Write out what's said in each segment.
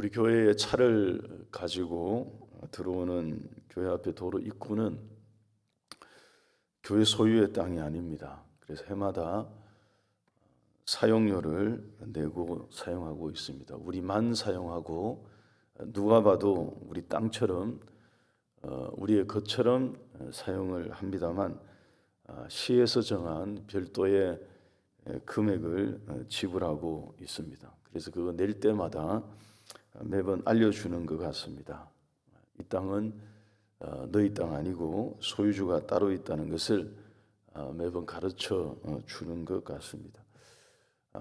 우리 교회에 차를 가지고 들어오는 교회 앞에 도로 입구는 교회 소유의 땅이 아닙니다. 그래서 해마다 사용료를 내고 사용하고 있습니다. 우리만 사용하고 누가 봐도 우리 땅처럼 우리의 것처럼 사용을 합니다만 시에서 정한 별도의 금액을 지불하고 있습니다. 그래서 그거 낼 때마다 매번 알려주는 것 같습니다. 이 땅은 너희 땅 아니고 소유주가 따로 있다는 것을 매번 가르쳐 주는 것 같습니다.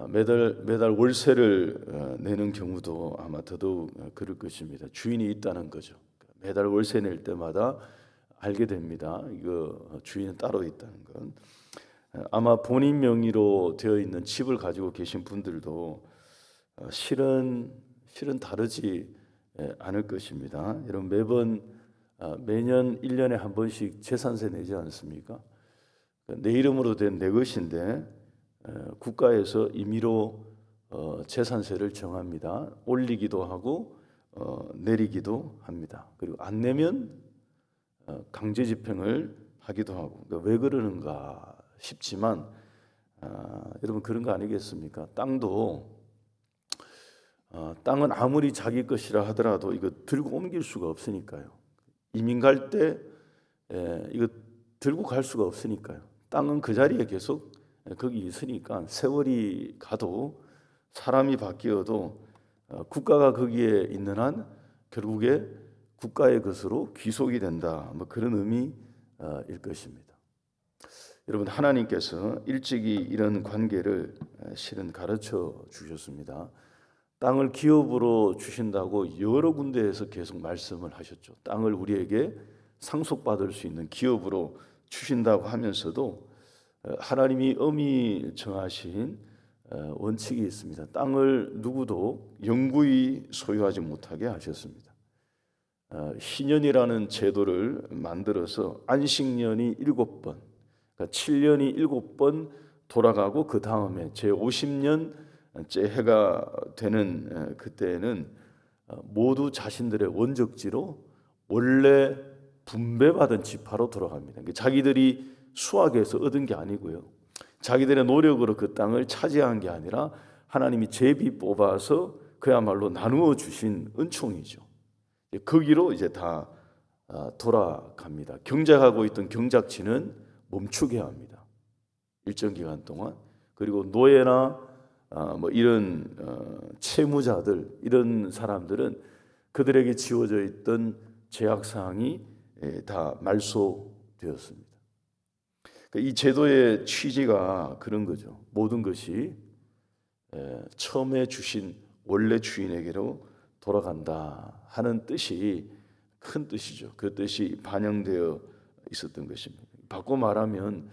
매달 월세를 내는 경우도 아마 더더욱 그럴 것입니다. 주인이 있다는 거죠. 매달 월세 낼 때마다 알게 됩니다. 이거 주인은 따로 있다는 건. 아마 본인 명의로 되어 있는 집을 가지고 계신 분들도 실은 다르지 않을 것입니다. 여러분 매년 1년에 한 번씩 재산세 내지 않습니까? 내 이름으로 된 내 것인데 국가에서 임의로 재산세를 정합니다. 올리기도 하고 내리기도 합니다. 그리고 안 내면 강제 집행을 하기도 하고. 그러니까 왜 그러는가 싶지만 여러분 그런 거 아니겠습니까? 땅은 아무리 자기 것이라 하더라도 이거 들고 옮길 수가 없으니까요. 이민 갈 때 이거 들고 갈 수가 없으니까요. 땅은 그 자리에 계속 거기 있으니까 세월이 가도 사람이 바뀌어도 국가가 거기에 있는 한 결국에 국가의 것으로 귀속이 된다. 뭐 그런 의미일 것입니다. 여러분 하나님께서 일찍이 이런 관계를 실은 가르쳐 주셨습니다. 땅을 기업으로 주신다고 여러 군데에서 계속 말씀을 하셨죠. 땅을 우리에게 상속받을 수 있는 기업으로 주신다고 하면서도 하나님이 엄히 정하신 원칙이 있습니다. 땅을 누구도 영구히 소유하지 못하게 하셨습니다. 희년이라는 제도를 만들어서 안식년이 7번, 그러니까 7년이 7번 돌아가고 그 다음에 제50년째 해가 되는 그때에는 모두 자신들의 원적지로 원래 분배받은 지파로 돌아갑니다. 자기들이 수확해서 얻은 게 아니고요. 자기들의 노력으로 그 땅을 차지한 게 아니라 하나님이 제비 뽑아서 그야말로 나누어 주신 은총이죠. 거기로 이제 다 돌아갑니다. 경작하고 있던 경작지는 멈추게 합니다. 일정 기간 동안. 그리고 노예나 뭐 이런 채무자들 이런 사람들은 그들에게 지워져 있던 제약 사항이 다 말소되었습니다. 이 제도의 취지가 그런 거죠. 모든 것이 처음에 주신 원래 주인에게로 돌아간다 하는 뜻이 큰 뜻이죠. 그 뜻이 반영되어 있었던 것입니다. 바꿔 말하면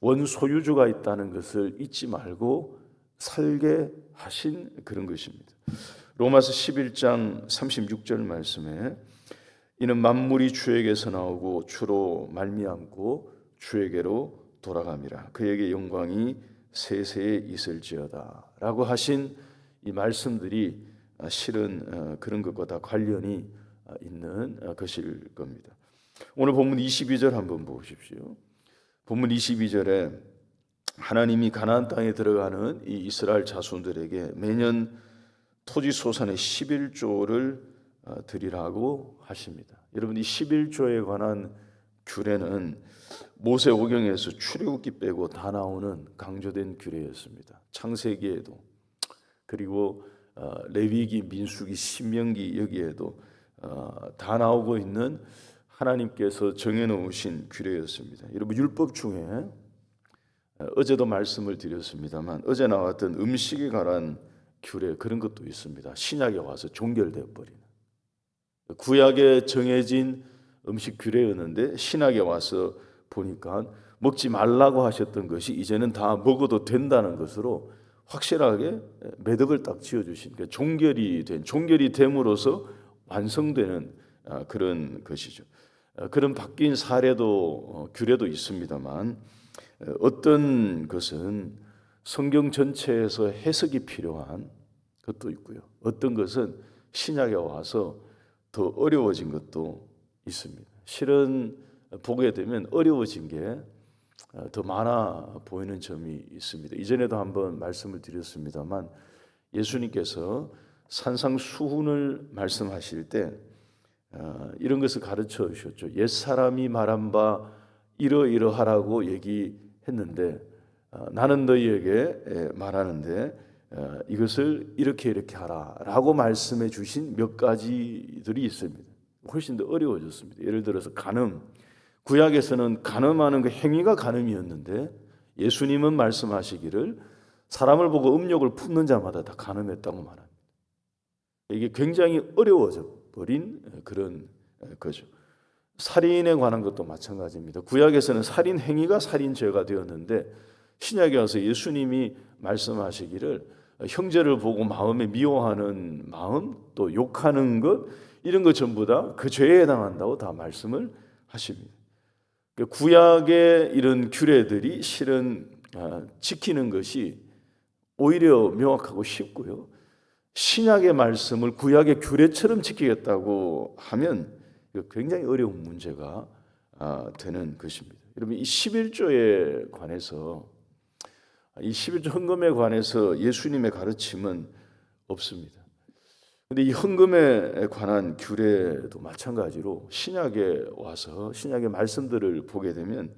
원소유주가 있다는 것을 잊지 말고 살게 하신 그런 것입니다. 로마서 11장 36절 말씀에 이는 만물이 주에게서 나오고 주로 말미암고 주에게로 돌아감이라. 그에게 영광이 세세에 있을지어다 라고 하신 이 말씀들이 실은 그런 것과 다 관련이 있는 것일 겁니다. 오늘 본문 22절 한번 보십시오. 본문 22절에 하나님이 가나안 땅에 들어가는 이 이스라엘 자손들에게 매년 토지 소산의 11조를 드리라고 하십니다. 여러분 이 11조에 관한 규례는 모세오경에서 출애굽기 빼고 다 나오는 강조된 규례였습니다. 창세기에도 그리고 레위기, 민수기, 신명기 여기에도 다 나오고 있는 하나님께서 정해놓으신 규례였습니다. 여러분 율법 중에 어제도 말씀을 드렸습니다만 어제 나왔던 음식에 관한 규례 그런 것도 있습니다. 신약에 와서 종결되어 버리는 구약에 정해진 음식 규례였는데 신약에 와서 보니까 먹지 말라고 하셨던 것이 이제는 다 먹어도 된다는 것으로 확실하게 매듭을 딱 지어주신 종결이 됨으로써 완성되는 그런 것이죠. 그런 바뀐 사례도 규례도 있습니다만 어떤 것은 성경 전체에서 해석이 필요한 것도 있고요. 어떤 것은 신약에 와서 더 어려워진 것도 있습니다. 실은 보게 되면 어려워진 게 더 많아 보이는 점이 있습니다. 이전에도 한번 말씀을 드렸습니다만 예수님께서 산상수훈을 말씀하실 때 이런 것을 가르쳐 주셨죠. 옛사람이 말한 바 이러이러하라고 얘기했는데 나는 너희에게 말하는데 이것을 이렇게 하라라고 말씀해 주신 몇 가지들이 있습니다. 훨씬 더 어려워졌습니다. 예를 들어서 간음. 구약에서는 간음하는 그 행위가 간음이었는데 예수님은 말씀하시기를 사람을 보고 음욕을 품는 자마다 다 간음했다고 말합니다. 이게 굉장히 어려워져 버린 그런 거죠. 살인에 관한 것도 마찬가지입니다. 구약에서는 살인 행위가 살인죄가 되었는데 신약에 와서 예수님이 말씀하시기를 형제를 보고 마음에 미워하는 마음, 또 욕하는 것, 이런 것 전부 다 그 죄에 해당한다고 다 말씀을 하십니다. 구약의 이런 규례들이 실은 지키는 것이 오히려 명확하고 쉽고요. 신약의 말씀을 구약의 규례처럼 지키겠다고 하면 굉장히 어려운 문제가 되는 것입니다. 여러분, 이 11조에 관해서, 이 11조 헌금에 관해서 예수님의 가르침은 없습니다. 근데 이 헌금에 관한 규례도 마찬가지로 신약에 와서 신약의 말씀들을 보게 되면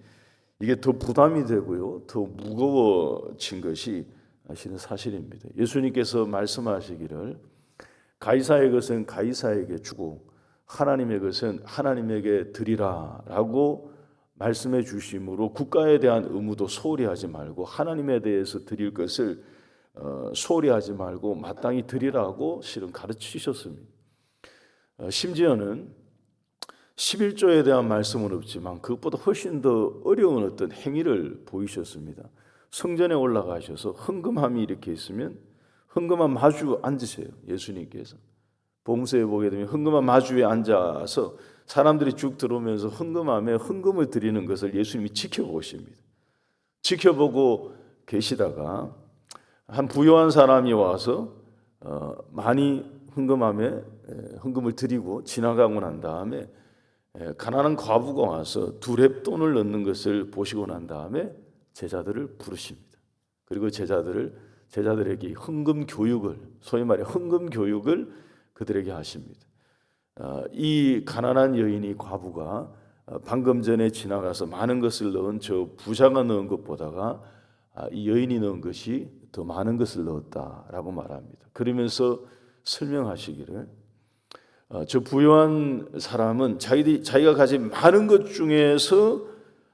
이게 더 부담이 되고요, 더 무거워진 것이 사실입니다. 예수님께서 말씀하시기를 가이사의 것은 가이사에게 주고 하나님의 것은 하나님에게 드리라라고 말씀해 주심으로 국가에 대한 의무도 소홀히 하지 말고 하나님에 대해서 드릴 것을 소홀히 하지 말고 마땅히 드리라고 실은 가르치셨습니다. 심지어는 11조에 대한 말씀은 없지만 그것보다 훨씬 더 어려운 어떤 행위를 보이셨습니다. 성전에 올라가셔서 헌금함이 이렇게 있으면 헌금함 마주 앉으세요. 예수님께서 복음서에 보게 되면 헌금함 마주에 앉아서 사람들이 쭉 들어오면서 헌금함에 헌금을 드리는 것을 예수님이 지켜보십니다. 지켜보고 계시다가 한 부유한 사람이 와서 많이 헌금함에 헌금을 드리고 지나가고 난 다음에 가난한 과부가 와서 두렙돈을 넣는 것을 보시고 난 다음에 제자들을 부르십니다. 그리고 제자들에게 헌금 교육을, 소위 말해 헌금 교육을 그들에게 하십니다. 이 가난한 여인이 과부가 방금 전에 지나가서 많은 것을 넣은 저 부자가 넣은 것보다가 이 여인이 넣은 것이 더 많은 것을 넣었다라고 말합니다. 그러면서 설명하시기를 저 부유한 사람은 자기가 가진 많은 것 중에서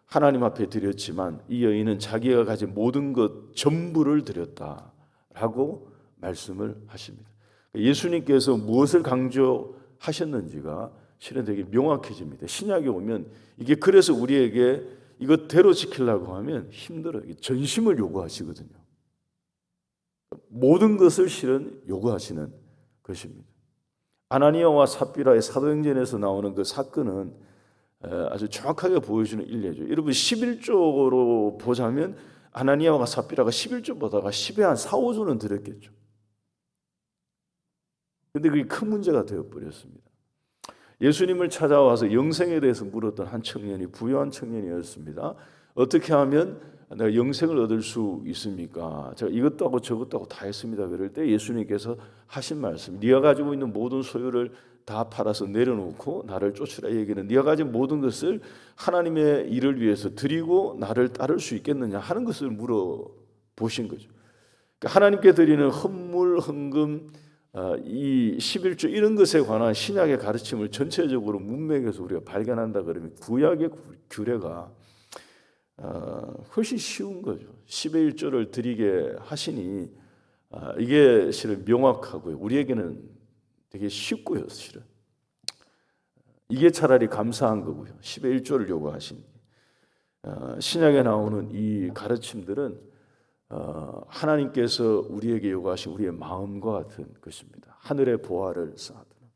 하나님 앞에 드렸지만 이 여인은 자기가 가진 모든 것 전부를 드렸다라고 말씀을 하십니다. 예수님께서 무엇을 강조하셨는지가 실은 되게 명확해집니다. 신약에 오면 이게 그래서 우리에게 이것대로 지키려고 하면 힘들어요. 전심을 요구하시거든요. 모든 것을 실은 요구하시는 것입니다. 아나니아와 삽비라의 사도행전에서 나오는 그 사건은 아주 정확하게 보여주는 일례죠. 여러분 11조로 보자면 아나니아와 삽비라가 11조보다가 10에 한 4, 5조는 드렸겠죠. 그런데 그게 큰 문제가 되어버렸습니다. 예수님을 찾아와서 영생에 대해서 물었던 한 청년이 부유한 청년이었습니다. 어떻게 하면 내가 영생을 얻을 수 있습니까? 제가 이것도 하고 저것도 하고 다 했습니다. 그럴 때 예수님께서 하신 말씀, 네가 가지고 있는 모든 소유를 다 팔아서 내려놓고 나를 쫓으라. 얘기는 네가 가진 모든 것을 하나님의 일을 위해서 드리고 나를 따를 수 있겠느냐 하는 것을 물어보신 거죠. 그러니까 하나님께 드리는 헌물, 헌금, 이 11조 이런 것에 관한 신약의 가르침을 전체적으로 문맥에서 우리가 발견한다 그러면 구약의 규례가 훨씬 쉬운 거죠. 10의 1조를 드리게 하시니 이게 실은 명확하고요. 우리에게는 되게 쉽고요. 실은 이게 차라리 감사한 거고요. 10의 1조를 요구하시니 신약에 나오는 이 가르침들은 하나님께서 우리에게 요구하신 우리의 마음과 같은 것입니다. 하늘의 보화를 쌓아두는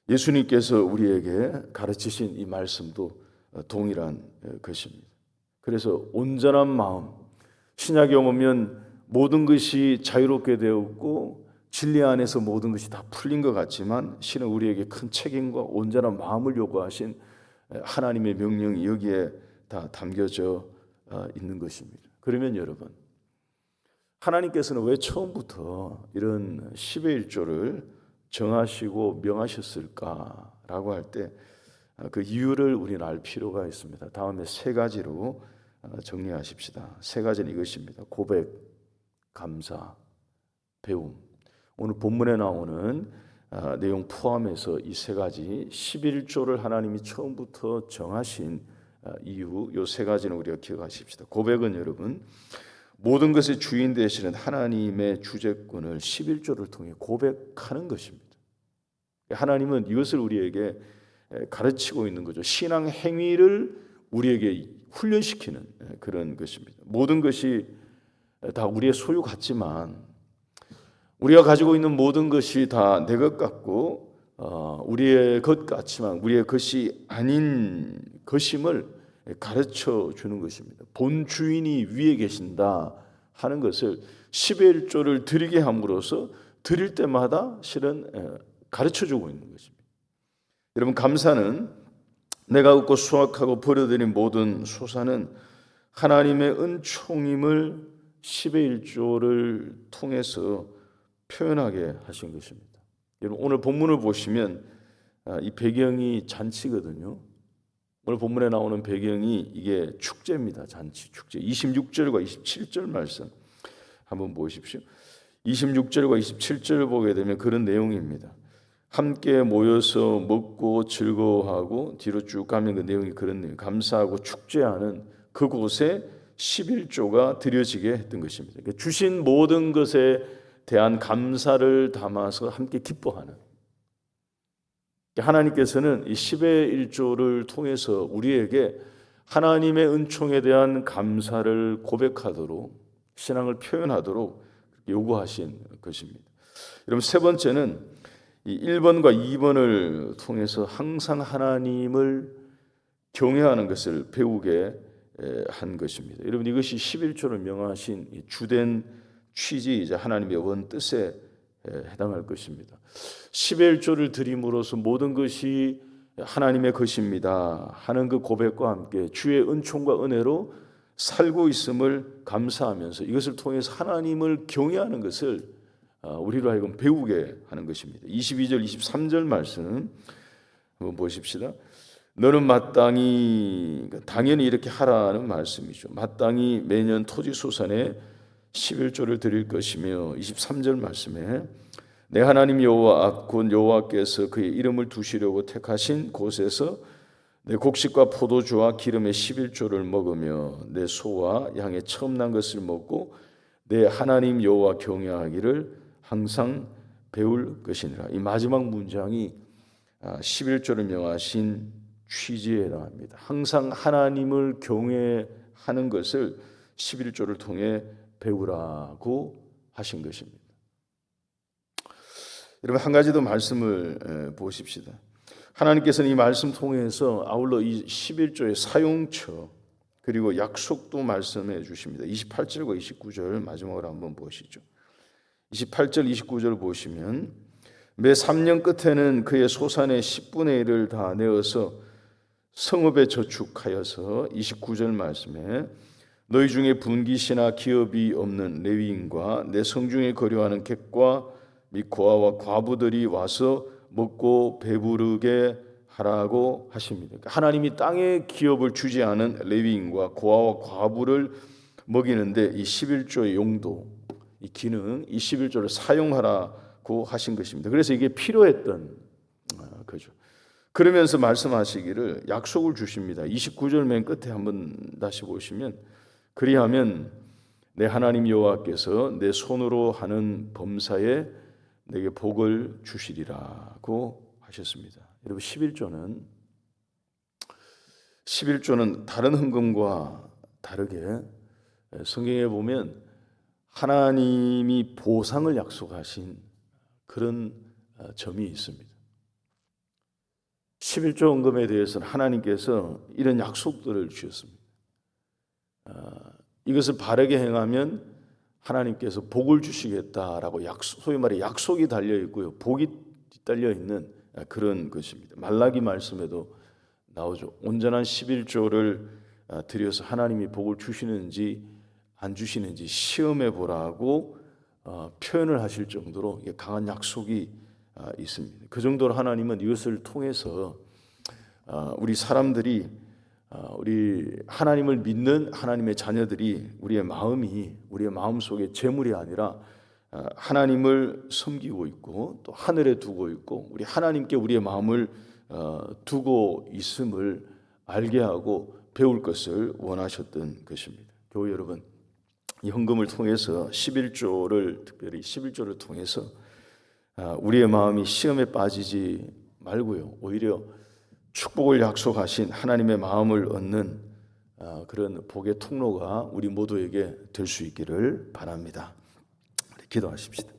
예수님께서 우리에게 가르치신 이 말씀도 동일한 것입니다. 그래서 온전한 마음, 신약에 오면 모든 것이 자유롭게 되었고 진리 안에서 모든 것이 다 풀린 것 같지만 실은 우리에게 큰 책임과 온전한 마음을 요구하신 하나님의 명령이 여기에 다 담겨져 있는 것입니다. 그러면 여러분, 하나님께서는 왜 처음부터 이런 10의 1조를 정하시고 명하셨을까라고 할 때 그 이유를 우리는 알 필요가 있습니다. 다음에 세 가지로 정리하십시다. 세 가지는 이것입니다. 고백, 감사, 배움. 오늘 본문에 나오는 내용 포함해서 이 세 가지 11조를 하나님이 처음부터 정하신 이유, 이 세 가지는 우리가 기억하십시다. 고백은 여러분, 모든 것의 주인 되시는 하나님의 주재권을 11조를 통해 고백하는 것입니다. 하나님은 이것을 우리에게 가르치고 있는 거죠. 신앙 행위를 우리에게 훈련시키는 그런 것입니다. 모든 것이 다 우리의 소유 같지만 우리가 가지고 있는 모든 것이 다 내 것 같고 우리의 것 같지만 우리의 것이 아닌 것임을 가르쳐 주는 것입니다. 본 주인이 위에 계신다 하는 것을 10의 1조를 드리게 함으로써 드릴 때마다 실은 가르쳐 주고 있는 것입니다. 여러분, 감사는 내가 얻고 수확하고 버려들인 모든 소산은 하나님의 은총임을 10의 1조를 통해서 표현하게 하신 것입니다. 여러분, 오늘 본문을 보시면 이 배경이 잔치거든요. 오늘 본문에 나오는 배경이 이게 축제입니다. 잔치, 축제. 26절과 27절 말씀 한번 보십시오. 26절과 27절을 보게 되면 그런 내용입니다. 함께 모여서 먹고 즐거워하고 뒤로 쭉 가면 그 내용이 그런 내용. 감사하고 축제하는 그곳에 11조가 드려지게 했던 것입니다. 주신 모든 것에 대한 감사를 담아서 함께 기뻐하는, 하나님께서는 이 10의 1조를 통해서 우리에게 하나님의 은총에 대한 감사를 고백하도록, 신앙을 표현하도록 요구하신 것입니다. 여러분, 세 번째는 이 1번과 2번을 통해서 항상 하나님을 경외하는 것을 배우게 한 것입니다. 여러분, 이것이 11조를 명하신 주된 취지이자 하나님의 원 뜻에 해당할 것입니다. 10의 1조를 드림으로써 모든 것이 하나님의 것입니다 하는 그 고백과 함께 주의 은총과 은혜로 살고 있음을 감사하면서 이것을 통해서 하나님을 경외하는 것을 우리로 하여금 배우게 하는 것입니다. 22절 23절 말씀 한번 보십시다. 너는 마땅히, 당연히 이렇게 하라는 말씀이죠. 마땅히 매년 토지 소산에 11조를 드릴 것이며, 23절 말씀에 내 하나님 여호와 앞 곧 여호와께서 그의 이름을 두시려고 택하신 곳에서 내 곡식과 포도주와 기름의 11조를 먹으며 내 소와 양의 처음 난 것을 먹고 내 하나님 여호와 경외하기를 항상 배울 것이니라. 이 마지막 문장이 11조를 명하신 취지에 해당합니다. 항상 하나님을 경외하는 것을 11조를 통해 배우라고 하신 것입니다. 여러분, 한 가지 더 말씀을 보십시다. 하나님께서는 이 말씀 통해서 아울러 이 11조의 사용처 그리고 약속도 말씀해 주십니다. 28절과 29절 마지막으로 한번 보시죠. 28절 29절 보시면 매 3년 끝에는 그의 소산의 10분의 1을 다 내어서 성읍에 저축하여서 29절 말씀에 너희 중에 분깃이나 기업이 없는 레위인과 내 성중에 거류하는 객과 및 고아와 과부들이 와서 먹고 배부르게 하라고 하십니다. 하나님이 땅에 기업을 주지 않은 레위인과 고아와 과부를 먹이는데 이 11조의 용도, 이 기능, 이 11조를 사용하라고 하신 것입니다. 그래서 이게 필요했던 거죠. 그러면서 말씀하시기를 약속을 주십니다. 29절 맨 끝에 한번 다시 보시면 그리하면 내 하나님 여호와께서 내 손으로 하는 범사에 내게 복을 주시리라고 하셨습니다. 여러분, 11조는 다른 헌금과 다르게 성경에 보면 하나님이 보상을 약속하신 그런 점이 있습니다. 11조 헌금에 대해서는 하나님께서 이런 약속들을 주셨습니다. 이것을 바르게 행하면 하나님께서 복을 주시겠다라고 소위 말해 약속이 달려 있고요, 복이 뒤달려 있는 그런 것입니다. 말라기 말씀에도 나오죠. 온전한 11조를 드려서 하나님이 복을 주시는지 안 주시는지 시험해 보라고 표현을 하실 정도로 강한 약속이 있습니다. 그 정도로 하나님은 이것을 통해서 우리 사람들이, 우리 하나님을 믿는 하나님의 자녀들이 우리의 마음 속에 재물이 아니라 하나님을 섬기고 있고 또 하늘에 두고 있고 우리 하나님께 우리의 마음을 두고 있음을 알게 하고 배울 것을 원하셨던 것입니다. 교회 여러분, 이 헌금을 통해서 11조를 특별히 11조를 통해서 우리의 마음이 시험에 빠지지 말고요, 오히려 축복을 약속하신 하나님의 마음을 얻는 그런 복의 통로가 우리 모두에게 될 수 있기를 바랍니다. 기도하십시다.